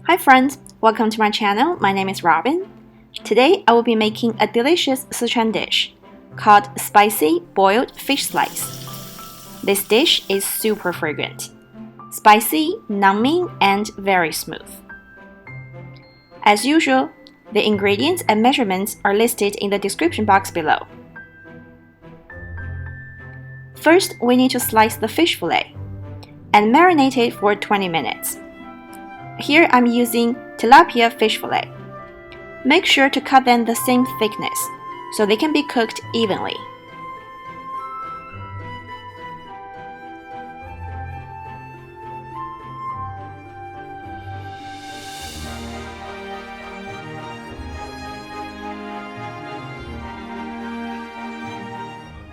Hi friends, welcome to my channel. My name is Robin. Today I will be making a delicious Sichuan dish called spicy boiled fish slice. This dish is super fragrant, spicy, numbing, and very smooth. As usual, the ingredients and measurements are listed in the description box below. First, we need to slice the fish fillet and marinate it for 20 minutes. Here I'm using tilapia fish fillet. Make sure to cut them the same thickness so they can be cooked evenly.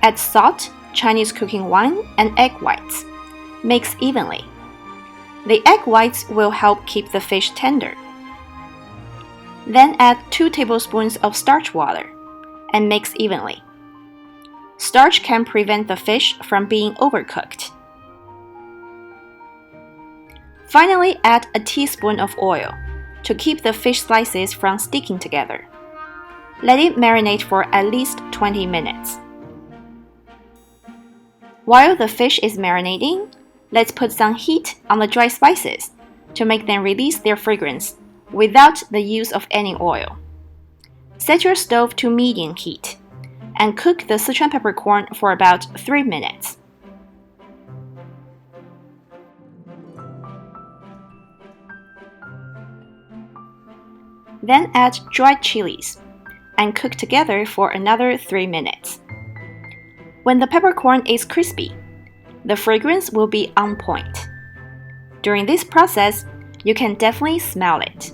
Add salt, Chinese cooking wine, and egg whites. Mix evenly. The egg whites will help keep the fish tender. Then add 2 tablespoons of starch water and mix evenly. Starch can prevent the fish from being overcooked. Finally, add a teaspoon of oil to keep the fish slices from sticking together. Let it marinate for at least 20 minutes. While the fish is marinating, let's put some heat on the dry spices to make them release their fragrance without the use of any oil. Set your stove to medium heat and cook the Sichuan peppercorn for about 3 minutes. Then add dried chilies and cook together for another 3 minutes. When the peppercorn is crispy, the fragrance will be on point. During this process, you can definitely smell it.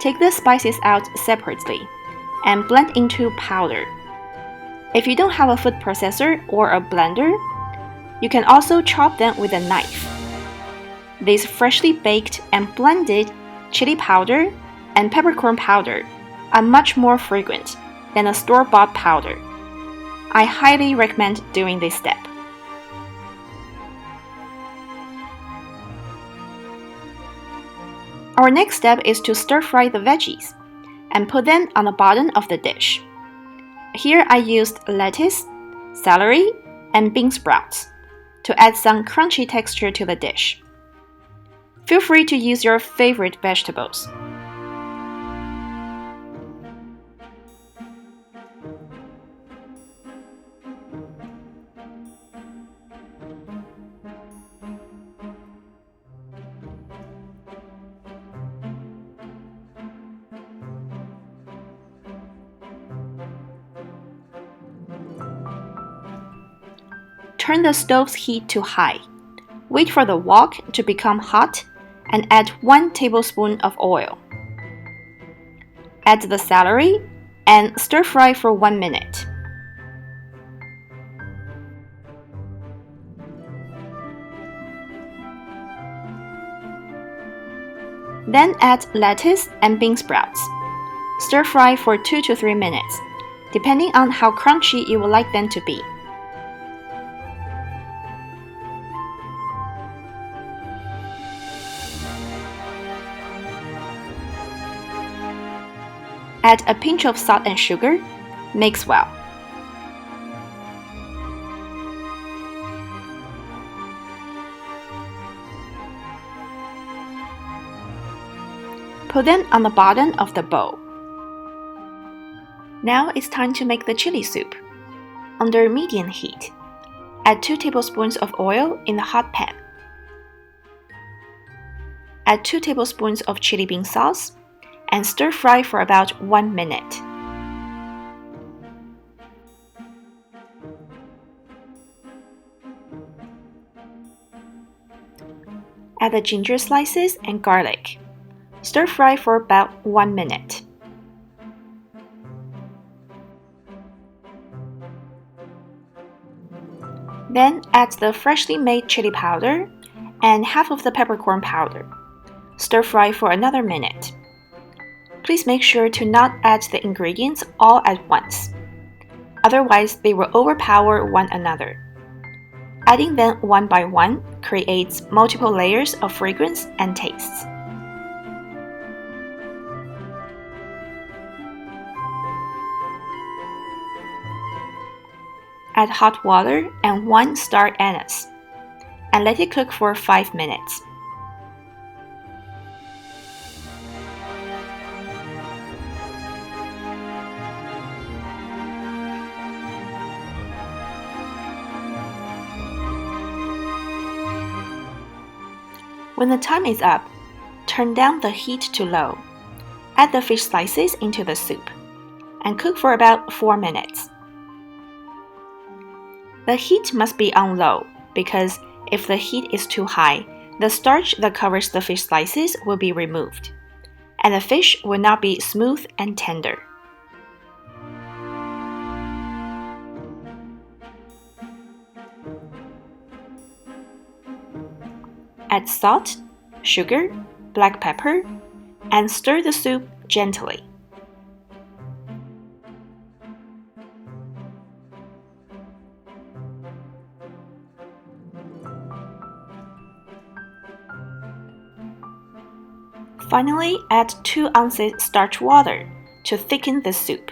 Take the spices out separately and blend into powder. If you don't have a food processor or a blender, you can also chop them with a knife. This freshly baked and blended chili powder and peppercorn powder are much more fragrant than a store-bought powder. I highly recommend doing this step. Our next step is to stir-fry the veggies and put them on the bottom of the dish. Here I used lettuce, celery, and bean sprouts to add some crunchy texture to the dish. Feel free to use your favorite vegetables. Turn the stove's heat to high. Wait for the wok to become hot and add 1 tablespoon of oil. Add the celery and stir-fry for 1 minute. Then add lettuce and bean sprouts. Stir-fry for 2 to 3 minutes, depending on how crunchy you would like them to be. Add a pinch of salt and sugar. Mix well. Put them on the bottom of the bowl. Now it's time to make the chili soup. Under medium heat, add 2 tablespoons of oil in the hot pan. Add 2 tablespoons of chili bean sauce and stir-fry for about 1 minute. Add the ginger slices and garlic. Stir-fry for about 1 minute. Then add the freshly made chili powder and half of the peppercorn powder. Stir-fry for another minute. Please make sure to not add the ingredients all at once. otherwise they will overpower one another. Adding them one by one creates multiple layers of fragrance and tastes. Add hot water and 1 star anise, and let it cook for 5 minutes. When the time is up, turn down the heat to low. Add the fish slices into the soup, and cook for about 4 minutes. The heat must be on low, because if the heat is too high, the starch that covers the fish slices will be removed, and the fish will not be smooth and tender. Add salt, sugar, black pepper, and stir the soup gently. Finally, add 2 ounces starch water to thicken the soup.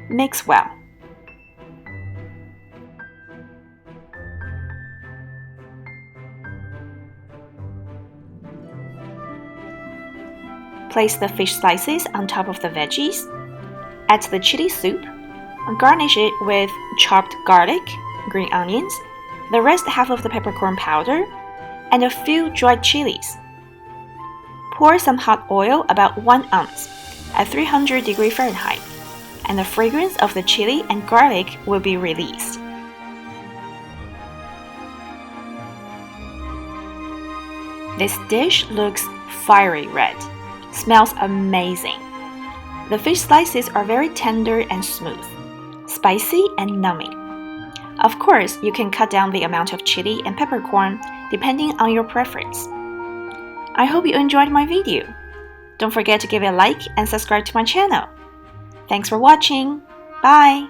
Mix well. Place the fish slices on top of the veggies. Add the chili soup. Garnish it with chopped garlic, green onions, the rest half of the peppercorn powder, and a few dried chilies. Pour some hot oil, about 1 ounce, at 300° Fahrenheit, and the fragrance of the chili and garlic will be released. This dish looks fiery red. Smells amazing. The fish slices are very tender and smooth, spicy and numbing. Of course, you can cut down the amount of chili and peppercorn depending on your preference. I hope you enjoyed my video. Don't forget to give it a like and subscribe to my channel. Thanks for watching. Bye!